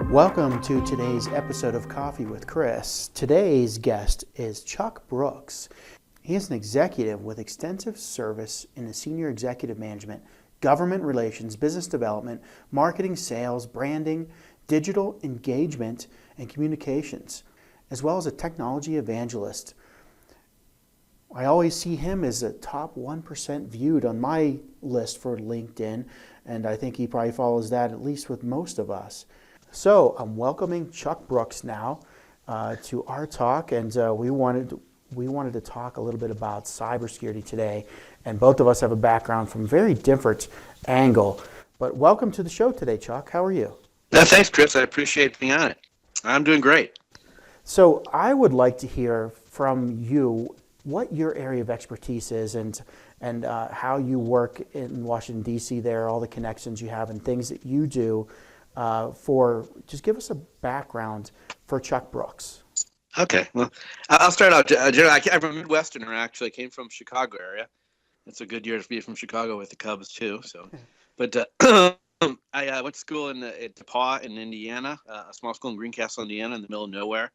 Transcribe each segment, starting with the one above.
Welcome to today's episode of Coffee with Chris. Today's guest is Chuck Brooks. He is an executive with extensive service in the senior executive management, government relations, business development, marketing, sales, branding, digital engagement, and communications, as well as a technology evangelist. I always see him as a top 1% viewed on my list for LinkedIn, and I think he probably follows that at least with most of us. So I'm welcoming Chuck Brooks now to our talk, and we wanted to talk a little bit about cybersecurity today, and both of us have a background from a very different angle. But welcome to the show today, Chuck. How are you? Thanks, Chris. I appreciate being on it. I'm doing great. So I would like to hear from you what your area of expertise is and how you work in Washington, D.C. there, all the connections you have and things that you do. Just give us a background for Chuck Brooks. Okay, well, I'll start out. I'm a Midwesterner, actually. I came from Chicago area. It's a good year to be from Chicago with the Cubs, too. So, but I went to school at DePaul in Indiana, a small school in Greencastle, Indiana, in the middle of nowhere,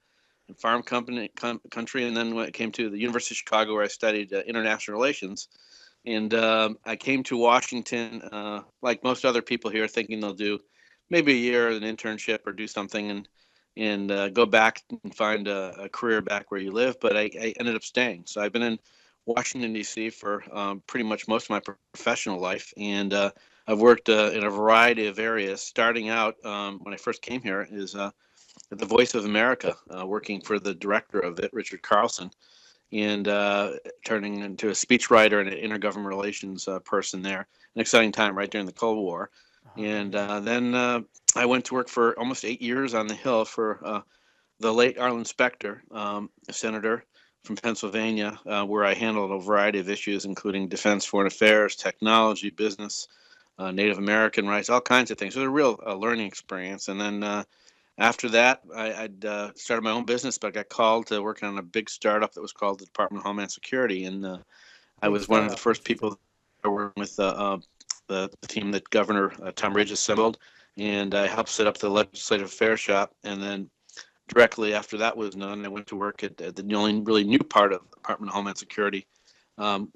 in farm country. And then when it came to the University of Chicago, where I studied international relations. And I came to Washington, like most other people here, thinking they'll do maybe a year an internship or do something and go back and find a career back where you live. But I ended up staying. So I've been in Washington, D.C. for pretty much most of my professional life. And I've worked in a variety of areas, starting out when I first came here is at the Voice of America, working for the director of it, Richard Carlson, and turning into a speechwriter and an intergovernment relations person there. An exciting time right during the Cold War. And then I went to work for almost 8 years on the Hill for the late Arlen Specter, a senator from Pennsylvania, where I handled a variety of issues, including defense, foreign affairs, technology, business, Native American rights, all kinds of things. It was a real learning experience. And then after that, I'd started my own business, but I got called to work on a big startup that was called the Department of Homeland Security. And I was one of the first people to work with the team that Governor Tom Ridge assembled, and I helped set up the legislative affairs shop. And then directly after that was done, I went to work at the only really new part of the Department of Homeland Security, called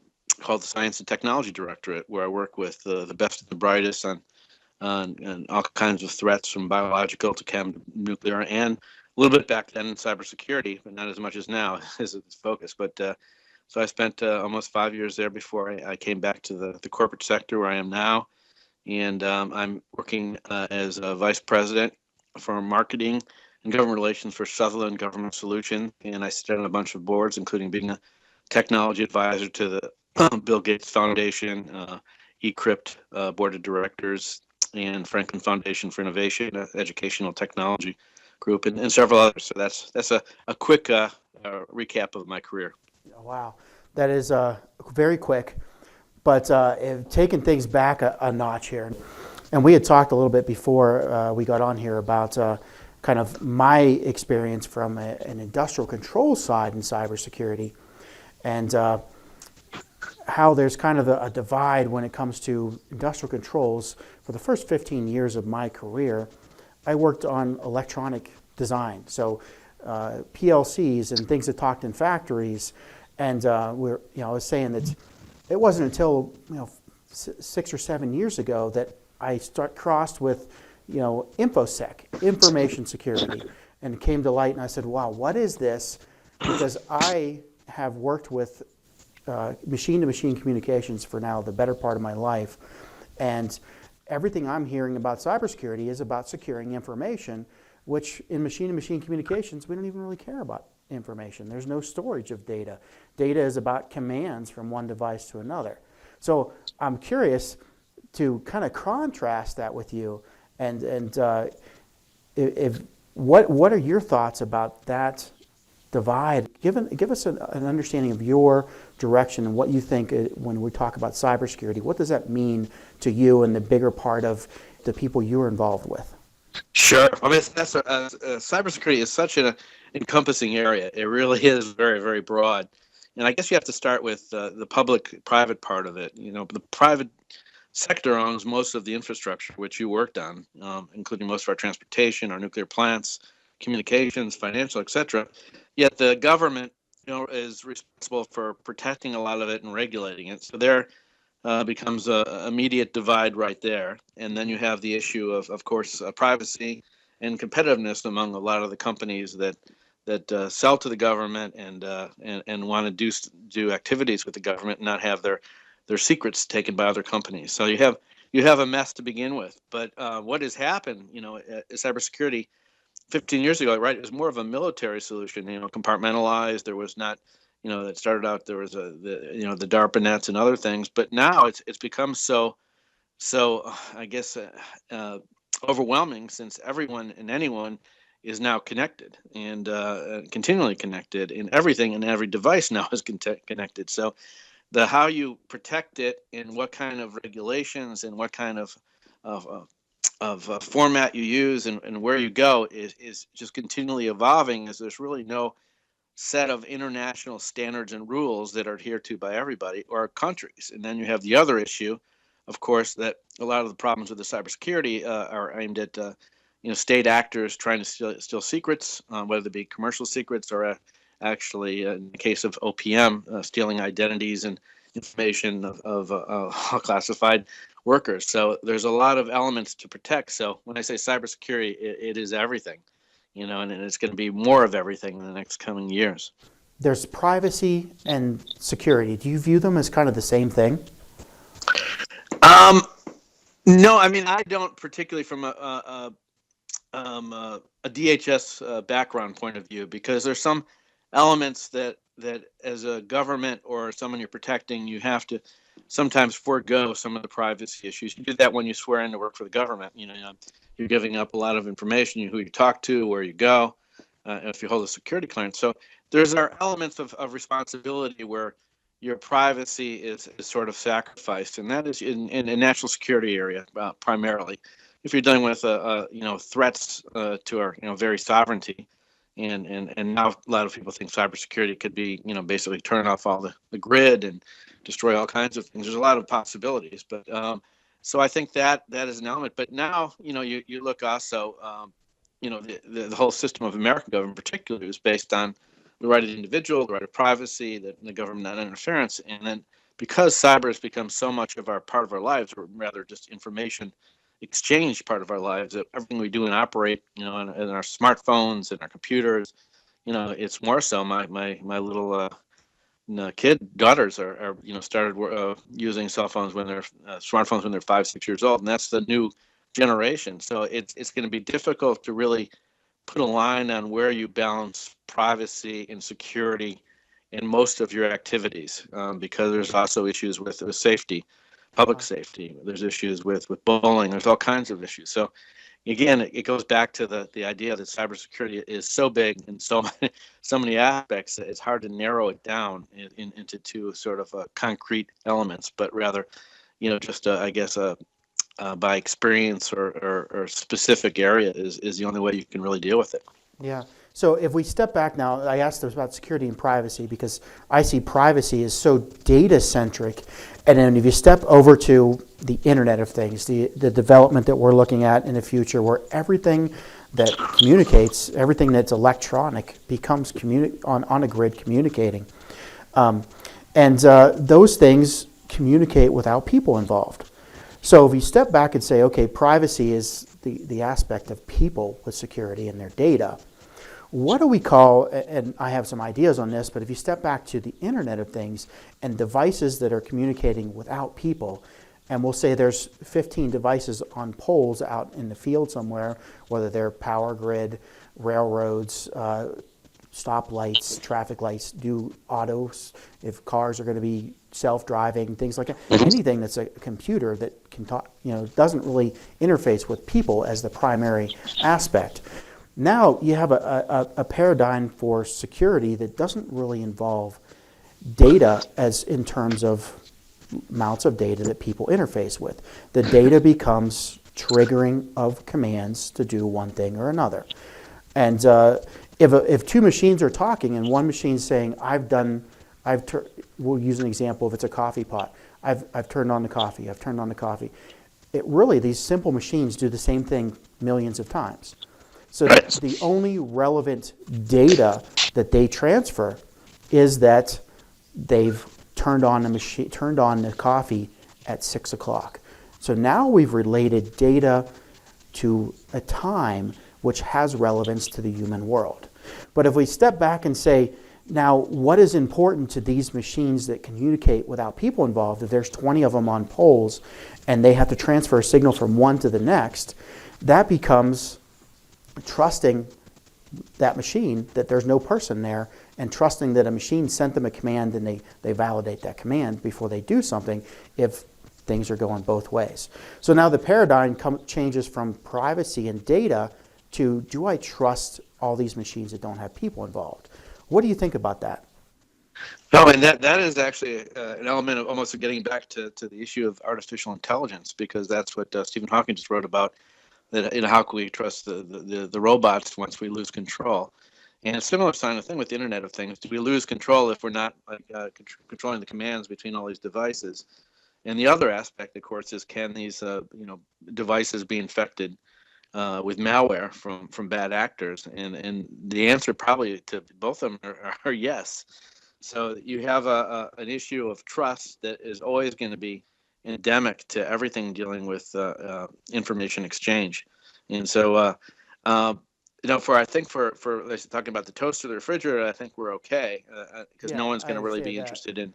the Science and Technology Directorate, where I work with the best and the brightest on all kinds of threats, from biological to nuclear, and a little bit back then in cybersecurity, but not as much as now as it's focused. But so I spent almost 5 years there before I came back to the corporate sector where I am now. And I'm working as a vice president for marketing and government relations for Sutherland Government Solutions. And I sit on a bunch of boards, including being a technology advisor to the Bill Gates Foundation, eCrypt Board of Directors, and Franklin Foundation for Innovation, educational technology group, and several others. So that's a quick recap of my career. Wow, that is very quick, but taking things back a notch here. And we had talked a little bit before we got on here about kind of my experience from an industrial control side in cybersecurity, and how there's kind of a divide when it comes to industrial controls. For the first 15 years of my career, I worked on electronic design, so PLCs and things that talked in factories. And I was saying that it wasn't until 6 or 7 years ago that I crossed with InfoSec, information security, and it came to light. And I said, "Wow, what is this?" Because I have worked with machine-to-machine communications for now the better part of my life, and everything I'm hearing about cybersecurity is about securing information, which in machine-to-machine communications we don't even really care about. Information. There's no storage of data. Data is about commands from one device to another. So I'm curious to kind of contrast that with you, and what are your thoughts about that divide? Give us an understanding of your direction and what you think when we talk about cybersecurity. What does that mean to you and the bigger part of the people you're involved with? Sure. I mean, cybersecurity is such an encompassing area. It really is very, very broad. And I guess you have to start with the public-private part of it. The private sector owns most of the infrastructure which you worked on, including most of our transportation, our nuclear plants, communications, financial, etc. Yet the government, is responsible for protecting a lot of it and regulating it. So there becomes a immediate divide right there. And then you have the issue of course, privacy and competitiveness among a lot of the companies that sell to the government and want to do activities with the government and not have their secrets taken by other companies. So you have a mess to begin with. But what has happened, cybersecurity 15 years ago, right? It was more of a military solution, compartmentalized. There was not, it started out, there was the DARPA nets and other things, but now it's become so I guess overwhelming, since everyone and anyone is now connected and continually connected, in everything, and every device now is connected. So the how you protect it and what kind of regulations and what kind of format you use and where you go is just continually evolving, as there's really no set of international standards and rules that are adhered to by everybody or countries. And then you have the other issue, of course, that a lot of the problems with the cybersecurity are aimed at state actors trying to steal secrets, whether they be commercial secrets or actually, in the case of OPM, stealing identities and information of classified workers. So there's a lot of elements to protect. So when I say cybersecurity, it is everything, and it's going to be more of everything in the next coming years. There's privacy and security. Do you view them as kind of the same thing? No, I mean, I don't, particularly from a DHS background point of view, because there's some elements that as a government or someone you're protecting, you have to sometimes forego some of the privacy issues. You do that when you swear in to work for the government. You're giving up a lot of information, who you talk to, where you go, if you hold a security clearance. So there's our elements of responsibility where your privacy is sort of sacrificed, and that is in a national security area primarily. If you're dealing with threats to our very sovereignty, and now a lot of people think cybersecurity could be basically turn off all the grid and destroy all kinds of things. There's a lot of possibilities, but so I think that is an element. But now you look also the whole system of American government particularly is based on the right of the individual, the right of privacy, the government non-interference, and then because cyber has become so much of our part of our lives, or rather just information exchange part of our lives, that everything we do and operate, in our smartphones and our computers, it's more so. My little kid daughters are started using cell phones when they're smartphones when they're 5-6 years old, and that's the new generation. So it's going to be difficult to really put a line on where you balance privacy and security in most of your activities, because there's also issues with safety, public safety. There's issues with bullying. There's all kinds of issues. So again, it goes back to the idea that cybersecurity is so big and so many aspects that it's hard to narrow it down into two sort of concrete elements, but rather, just I guess by experience or specific area is the only way you can really deal with it. Yeah. So if we step back now, I asked about security and privacy because I see privacy as so data-centric. And then if you step over to the Internet of Things, the development that we're looking at in the future, where everything that communicates, everything that's electronic becomes on a grid communicating. And those things communicate without people involved. So if you step back and say, okay, privacy is the aspect of people with security and their data, what do we call, and I have some ideas on this, but if you step back to the Internet of Things and devices that are communicating without people, and we'll say there's 15 devices on poles out in the field somewhere, whether they're power grid, railroads, stoplights, traffic lights, do autos, if cars are going to be self-driving, things like that. Anything that's a computer that can talk, doesn't really interface with people as the primary aspect. Now you have a paradigm for security that doesn't really involve data as in terms of amounts of data that people interface with. The data becomes triggering of commands to do one thing or another. And if two machines are talking and one machine's saying, we'll use an example if it's a coffee pot. I've turned on the coffee. I've turned on the coffee. It really, these simple machines do the same thing millions of times. So Right. the only relevant data that they transfer is that they've turned on the coffee at 6 o'clock. So now we've related data to a time which has relevance to the human world. But if we step back and say, now what is important to these machines that communicate without people involved, if there's 20 of them on poles and they have to transfer a signal from one to the next, that becomes trusting that machine, that there's no person there, and trusting that a machine sent them a command and they validate that command before they do something if things are going both ways. So now the paradigm changes from privacy and data to, do I trust all these machines that don't have people involved? What do you think about that? No, and that is actually an element of almost getting back to the issue of artificial intelligence, because that's what Stephen Hawking just wrote about. That, how can we trust the robots once we lose control? And a similar kind of thing with the Internet of Things. Do we lose control if we're not controlling the commands between all these devices? And the other aspect, of course, is, can these devices be infected with malware from bad actors? And the answer probably to both of them are yes. So you have an issue of trust that is always going to be endemic to everything dealing with information exchange. And so, I think for talking about the toaster, the refrigerator, I think we're okay, because no one's going to really be interested in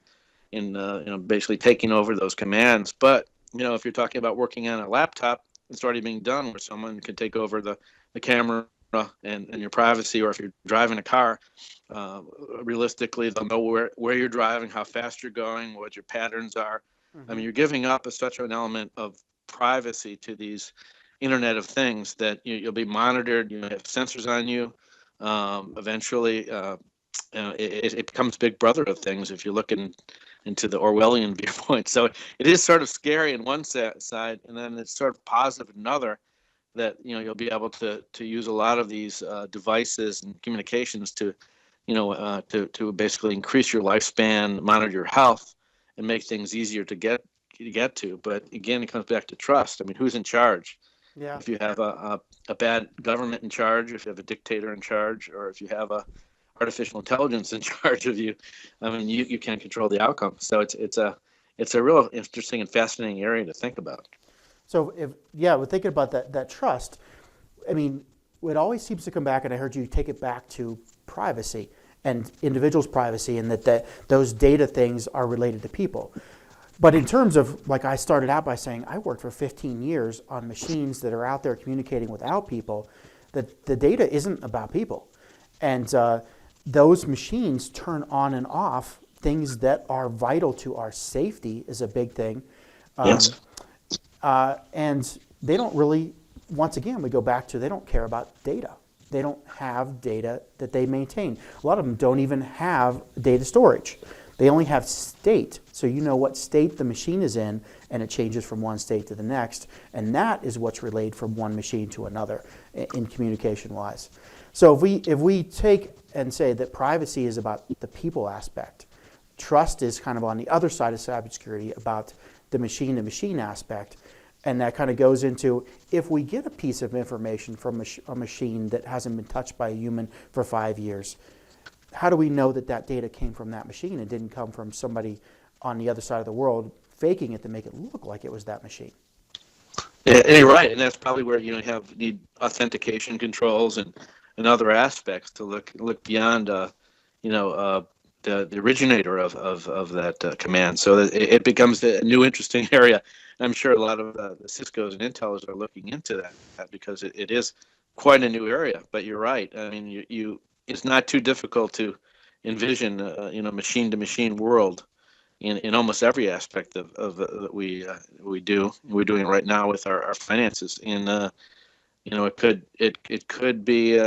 basically taking over those commands. But if you're talking about working on a laptop, it's already being done, where someone can take over the camera and your privacy. Or if you're driving a car, realistically, they'll know where you're driving, how fast you're going, what your patterns are. Mm-hmm. I mean, you're giving up such an element of privacy to these Internet of Things that you'll be monitored. You have sensors on you. Eventually, it becomes Big Brother of things if you're looking into the Orwellian viewpoint. So it is sort of scary in one side, and then it's sort of positive in another, that you'll be able to use a lot of these devices and communications to basically increase your lifespan, monitor your health, and make things easier to get to. But again, it comes back to trust. I mean, who's in charge? Yeah. If you have a bad government in charge, if you have a dictator in charge, or if you have a artificial intelligence in charge of you, I mean, you can't control the outcome. So it's a real interesting and fascinating area to think about. So we're thinking about that trust. I mean, it always seems to come back, and I heard you take it back to privacy and individuals' privacy, and that those data things are related to people. But in terms of, like I started out by saying, I worked for 15 years on machines that are out there communicating without people, that the data isn't about people. And those machines turn on and off things that are vital to our safety is a big thing. Yes. And they don't really, once again, we go back to, they don't care about data. They don't have data that they maintain. A lot of them don't even have data storage. They only have state. So you know what state the machine is in, and it changes from one state to the next. And that is what's relayed from one machine to another in communication-wise. So if we take and say that privacy is about the people aspect, trust is kind of on the other side of cybersecurity, about the machine-to-machine aspect. And that kind of goes into, if we get a piece of information from a machine that hasn't been touched by a human for 5 years, how do we know that data came from that machine and didn't come from somebody on the other side of the world faking it to make it look like it was that machine? Yeah, and you're right, and that's probably where need authentication controls and other aspects to look beyond the originator of that command. So that it becomes a new interesting area. I'm sure a lot of the Cisco's and Intel's are looking into that because it is quite a new area. But you're right. I mean, it's not too difficult to envision machine-to-machine world in almost every aspect of that we do. We're doing it right now with our finances, and it could be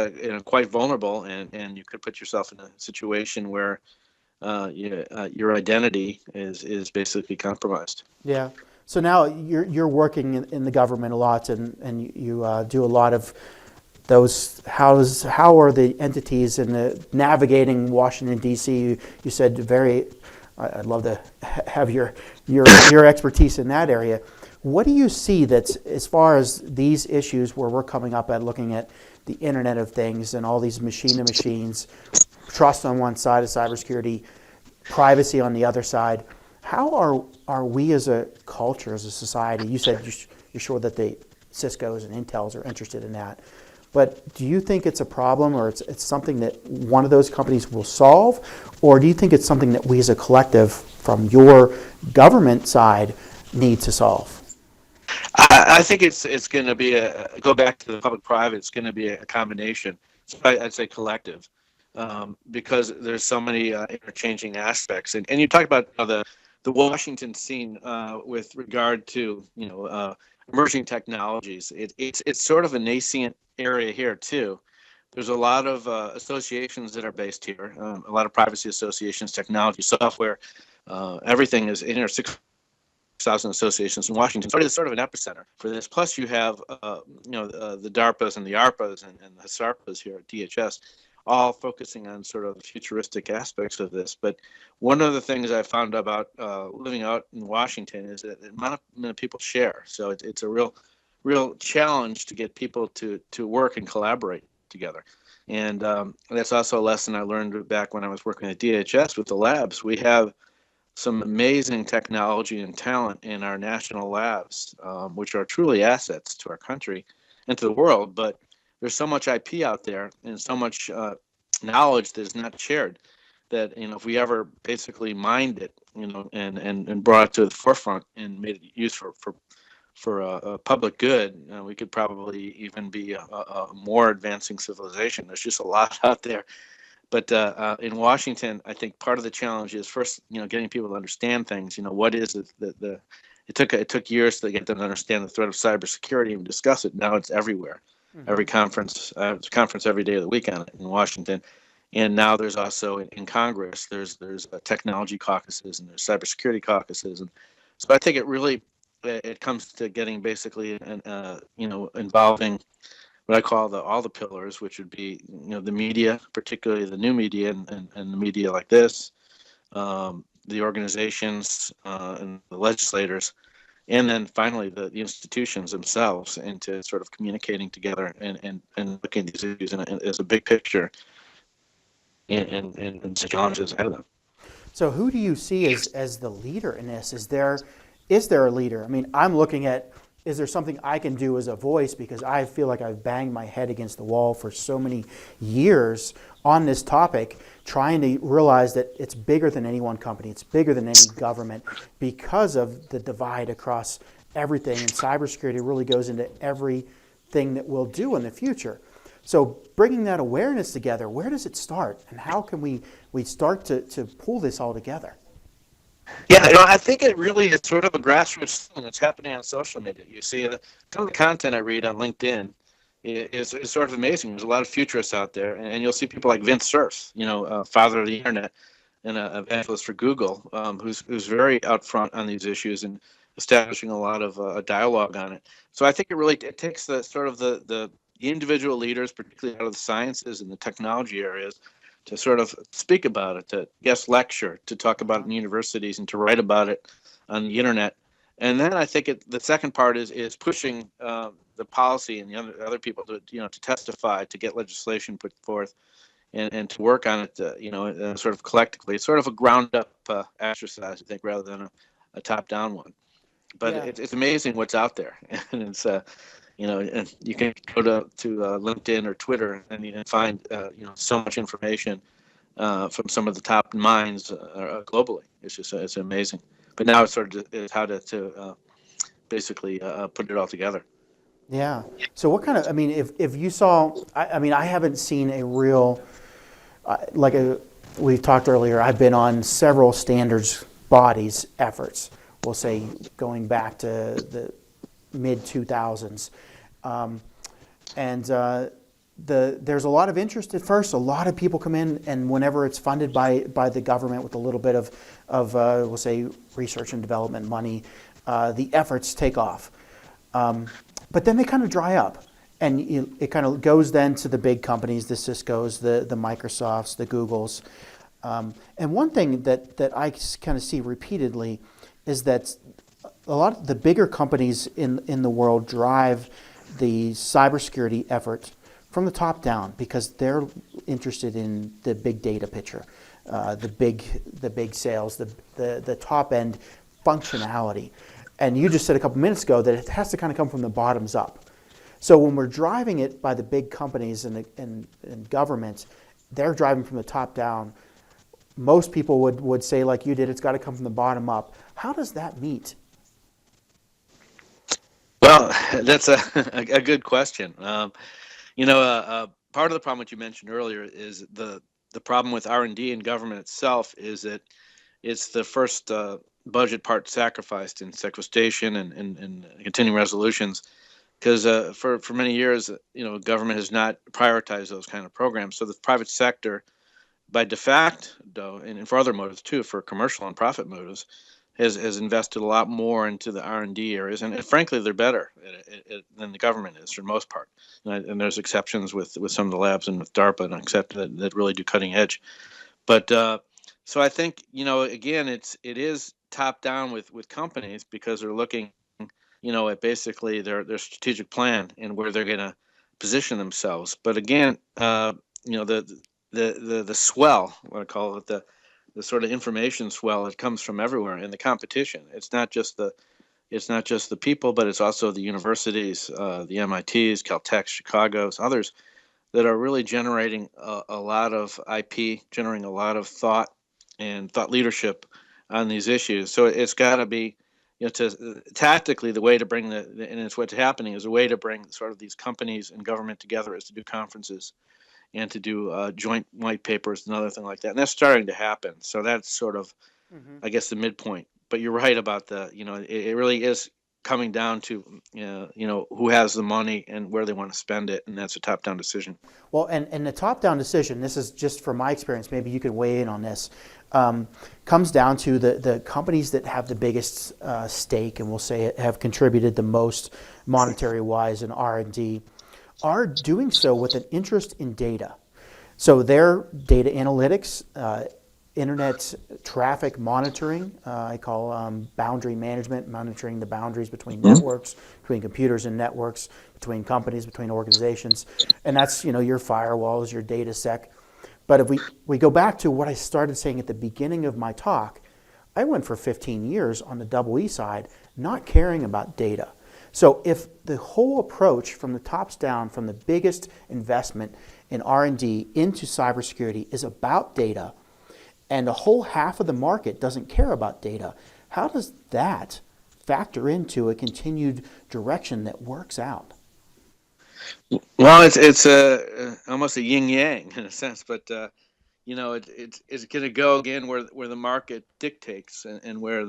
quite vulnerable, and you could put yourself in a situation where your identity is basically compromised. Yeah. So now you're working in the government a lot, and you do a lot of those. How are the entities in navigating Washington D.C.? You said very I'd love to have your expertise in that area. What do you see that's, as far as these issues where we're coming up at looking at the Internet of Things and all these machine to machines, trust on one side of cybersecurity, privacy on the other side? How are we as a culture, as a society? You said you're sure that the Cisco's and Intel's are interested in that. But do you think it's a problem, or it's something that one of those companies will solve? Or do you think it's something that we as a collective, from your government side, need to solve? I think it's going to be go back to the public-private. It's going to be a combination. I'd say collective, because there's so many interchanging aspects. And you talk about the Washington scene with regard to emerging technologies. It's sort of a nascent area here too. There's a lot of associations that are based here. A lot of privacy associations, technology, software, everything is in here. 6,000 associations in Washington. So it's sort of an epicenter for this. Plus, you have the DARPAs and the ARPAs and the SARPAs here at DHS, all focusing on sort of futuristic aspects of this. But one of the things I found about living out in Washington is that the amount of people share. So it's a real challenge to get people to work and collaborate together. And that's also a lesson I learned back when I was working at DHS with the labs. We have some amazing technology and talent in our national labs, which are truly assets to our country and to the world. But there's so much IP out there and so much knowledge that is not shared that, if we ever basically mined it, and brought it to the forefront and made it used for a public good, we could probably even be a more advancing civilization. There's just a lot out there. But in Washington, I think part of the challenge is first, getting people to understand things. What is it that it took years to get them to understand the threat of cybersecurity and discuss it. Now it's everywhere. Mm-hmm. Every conference, there's a conference every day of the week on it in Washington, and now there's also in Congress. There's technology caucuses and there's cybersecurity caucuses, and so I think it comes to getting basically involving what I call all the pillars, which would be the media, particularly the new media and the media like this, the organizations and the legislators, and then finally the institutions themselves, into sort of communicating together and looking at these issues as a big picture and the challenges ahead of them. So who do you see as the leader in this? Is there a leader? I mean, I'm looking at, is there something I can do as a voice? Because I feel like I've banged my head against the wall for so many years on this topic, trying to realize that it's bigger than any one company. It's bigger than any government because of the divide across everything. And cybersecurity really goes into everything that we'll do in the future. So bringing that awareness together, where does it start? And how can we start to pull this all together? Yeah, I think it really is sort of a grassroots thing that's happening on social media. You see, some of the content I read on LinkedIn is sort of amazing. There's a lot of futurists out there, and you'll see people like Vint Cerf, father of the internet and an evangelist for Google, who's very out front on these issues and establishing a lot of dialogue on it. So I think it takes the sort of the individual leaders, particularly out of the sciences and the technology areas, to sort of speak about it, to guest lecture, to talk about it in universities, and to write about it on the internet. And then I think the second part is pushing the policy and the other people to testify, to get legislation put forth, and to work on it, sort of collectively. It's sort of a ground up exercise, I think, rather than a top down one. But yeah, it's amazing what's out there, and it's and you can go to LinkedIn or Twitter, and you can find so much information from some of the top minds globally. It's amazing. But now it's sort of is how to basically put it all together. Yeah. So what kind of, if you saw, I haven't seen a real, we talked earlier, I've been on several standards bodies efforts, we'll say going back to the mid-2000s. There's a lot of interest at first. A lot of people come in, and whenever it's funded by the government with a little bit of we'll say, research and development money, the efforts take off. But then they kind of dry up, and it kind of goes then to the big companies, the Ciscos, the Microsofts, the Googles. And one thing that I kind of see repeatedly is that a lot of the bigger companies in the world drive the cybersecurity effort from the top down because they're interested in the big data picture, the big sales, the top end functionality. And you just said a couple minutes ago that it has to kind of come from the bottoms up. So when we're driving it by the big companies and governments, they're driving from the top down. Most people would say, like you did, it's got to come from the bottom up. How does that meet? Well, that's a good question. Part of the problem that you mentioned earlier is the problem with R&D and government itself is that it's the first budget part sacrificed in sequestration and continuing resolutions, because for many years, government has not prioritized those kind of programs. So the private sector, by de facto, and for other motives too, for commercial and profit motives, has invested a lot more into the R&D areas, and frankly, they're better than the government is for the most part. And there's exceptions with some of the labs and with DARPA, and except that really do cutting edge. But so I think again, it is top down with companies because they're looking at basically their strategic plan and where they're going to position themselves. But again, the swell, what I call it, the sort of information swell that comes from everywhere in the competition. It's not just the people, but it's also the universities, the MITs, Caltechs, Chicago's, others that are really generating a lot of IP, generating a lot of thought and thought leadership on these issues. So it's got to be, tactically, the way to bring and it's what's happening is a way to bring sort of these companies and government together is to do conferences and to do joint white papers and other thing like that. And that's starting to happen. So that's sort of, I guess, the midpoint. But you're right about it really is coming down to, who has the money and where they want to spend it. And that's a top-down decision. Well, and the top-down decision, this is just from my experience, maybe you could weigh in on this, comes down to the companies that have the biggest stake, and we'll say have contributed the most monetary-wise in R&D, are doing so with an interest in data. So their data analytics, internet traffic monitoring, I call boundary management, monitoring the boundaries between networks, between computers and networks, between companies, between organizations. And that's, your firewalls, your data sec. But if we go back to what I started saying at the beginning of my talk, I went for 15 years on the EE side, not caring about data. So if the whole approach from the tops down, from the biggest investment in R&D into cybersecurity is about data, and the whole half of the market doesn't care about data, how does that factor into a continued direction that works out? Well, it's almost a yin yang in a sense, but it's going to go again where the market dictates and where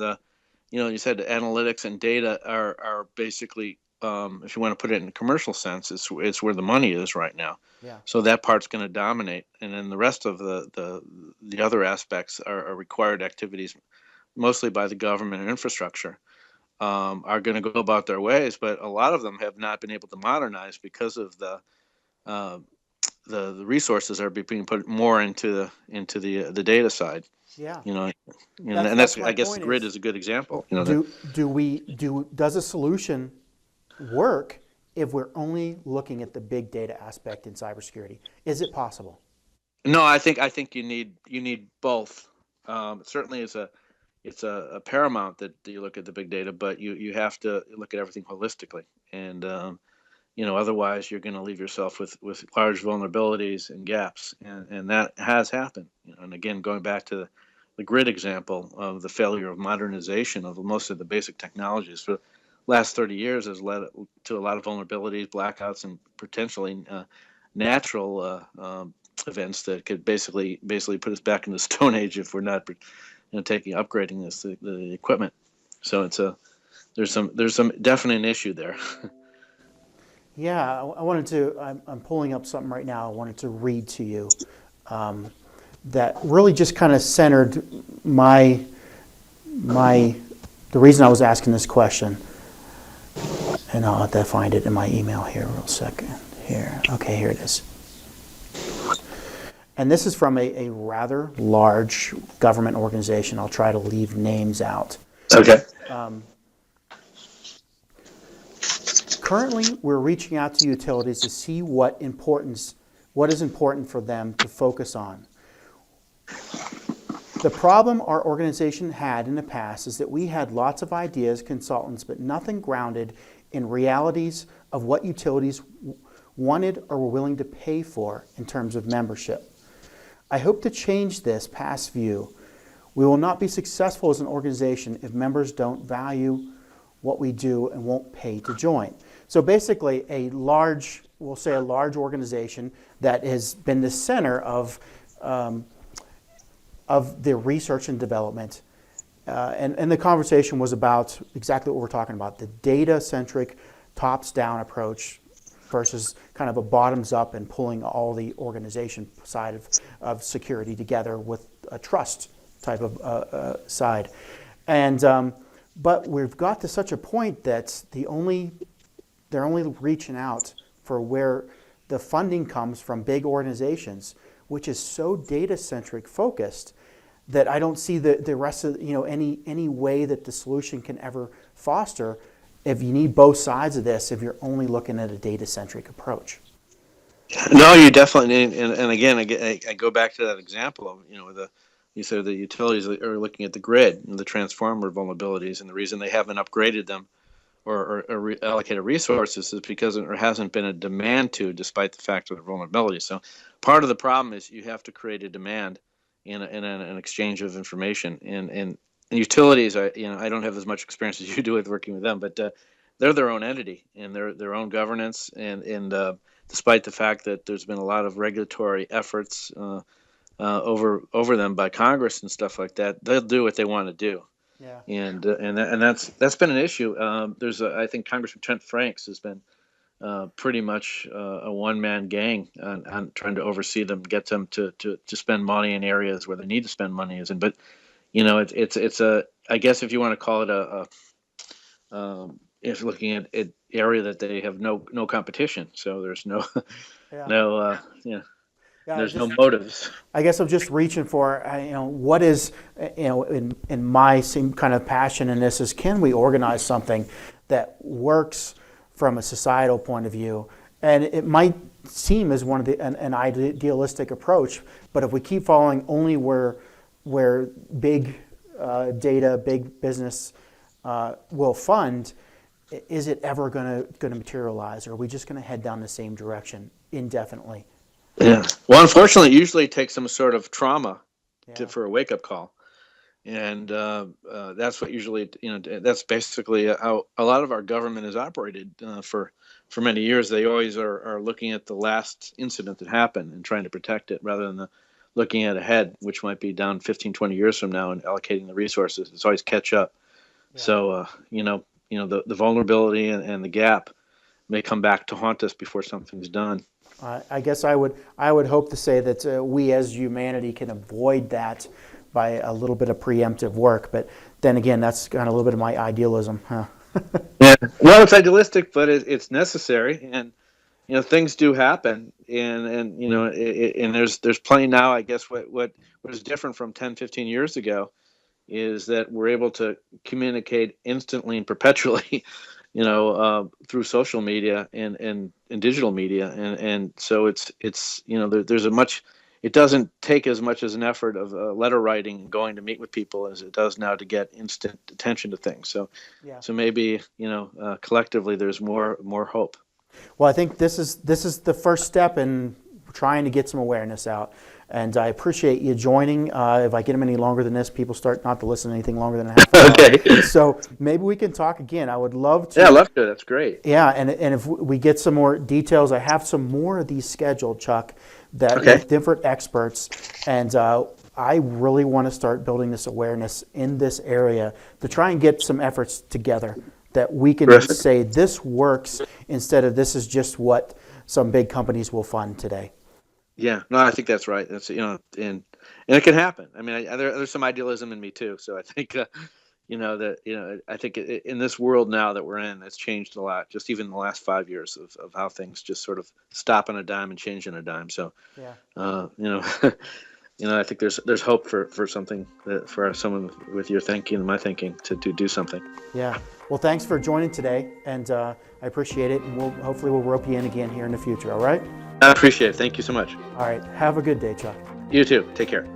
you said analytics and data are basically, if you want to put it in a commercial sense, it's where the money is right now. Yeah. So that part's going to dominate, and then the rest of the other aspects are required activities, mostly by the government and infrastructure, are going to go about their ways. But a lot of them have not been able to modernize because of the resources are being put more into the data side. Yeah. And that's I guess the grid is a good example. Does a solution work if we're only looking at the big data aspect in cybersecurity? Is it possible? No, I think you need both. Certainly, it's a paramount that you look at the big data, but you have to look at everything holistically, and otherwise you're going to leave yourself with large vulnerabilities and gaps, and that has happened. And again, going back to the grid example of the failure of modernization of most of the basic technologies for the last 30 years has led to a lot of vulnerabilities, blackouts, and potentially natural events that could basically put us back in the Stone Age if we're not upgrading the equipment. So there's some definite an issue there. Yeah, I'm pulling up something right now I wanted to read to you that really just kind of centered the reason I was asking this question. And I'll have to find it in my email here real second. Here. Okay, here it is. And this is from a rather large government organization. I'll try to leave names out. Okay. Currently, we're reaching out to utilities to see what is important for them to focus on. The problem our organization had in the past is that we had lots of ideas, consultants, but nothing grounded in realities of what utilities wanted or were willing to pay for in terms of membership. I hope to change this past view. We will not be successful as an organization if members don't value what we do and won't pay to join. So basically, we'll say a large organization that has been the center of the research and development. And the conversation was about exactly what we're talking about, the data-centric, tops-down approach versus kind of a bottoms-up and pulling all the organization side of security together with a trust type of side. And but we've got to such a point that they're only reaching out for where the funding comes from big organizations, which is so data-centric focused that I don't see the rest of, any way that the solution can ever foster if you need both sides of this, if you're only looking at a data-centric approach. No, you definitely need, and again, I go back to that example of, you said the utilities are looking at the grid and the transformer vulnerabilities, and the reason they haven't upgraded them or allocated resources is because there hasn't been a demand to, despite the fact of the vulnerability. So part of the problem is you have to create a demand in an exchange of information. And utilities, I don't have as much experience as you do with working with them, but they're their own entity and their own governance. And despite the fact that there's been a lot of regulatory efforts over them by Congress and stuff like that, they'll do what they want to do. Yeah. And that's been an issue. I think Congressman Trent Franks has been pretty much a one-man gang on trying to oversee them, get them to spend money in areas where they need to spend money. But it's a, I guess if you want to call it if looking at an area that they have no competition, so there's no Yeah. there's no motives. I guess I'm just reaching for, what is, in my same kind of passion in this is, can we organize something that works from a societal point of view? And it might seem as an idealistic approach, but if we keep following only where big data, big business will fund, is it ever going to materialize? Or are we just going to head down the same direction indefinitely? Yeah. Well, unfortunately, it usually takes some sort of trauma for a wake-up call. And that's what usually, that's basically how a lot of our government has operated for many years. They always are looking at the last incident that happened and trying to protect it rather than looking at ahead, which might be down 15, 20 years from now, and allocating the resources. It's always catch up. Yeah. So, the vulnerability and the gap may come back to haunt us before something's done. I guess I would hope to say that we as humanity can avoid that by a little bit of preemptive work, but then again, that's kind of a little bit of my idealism, huh? Yeah, well, it's idealistic, but it's necessary, and things do happen, and there's plenty now. I guess what is different from 10, 15 years ago is that we're able to communicate instantly and perpetually, through social media and digital media, and so it's there's a much. It doesn't take as much as an effort of letter writing and going to meet with people as it does now to get instant attention to things. So, So maybe collectively there's more hope. Well, I think this is the first step in trying to get some awareness out, and I appreciate you joining. If I get them any longer than this, people start not to listen to anything longer than a half hour. Okay. So maybe we can talk again. I would love to. Yeah, I'd love to. That's great. Yeah, and if we get some more details, I have some more of these scheduled, Chuck, with different experts, and I really want to start building this awareness in this area to try and get some efforts together that we can say this works instead of this is just what some big companies will fund today. Yeah, no, I think that's right. That's and it can happen. I mean, there's some idealism in me too. So I think I think in this world now that we're in, it's changed a lot. Just even the last 5 years of how things just sort of stop on a dime and change on a dime. So, Yeah. I think there's hope for something for someone with your thinking and my thinking to do something. Yeah. Well, thanks for joining today, and I appreciate it. And hopefully we'll rope you in again here in the future. All right. I appreciate it. Thank you so much. All right. Have a good day, Chuck. You too. Take care.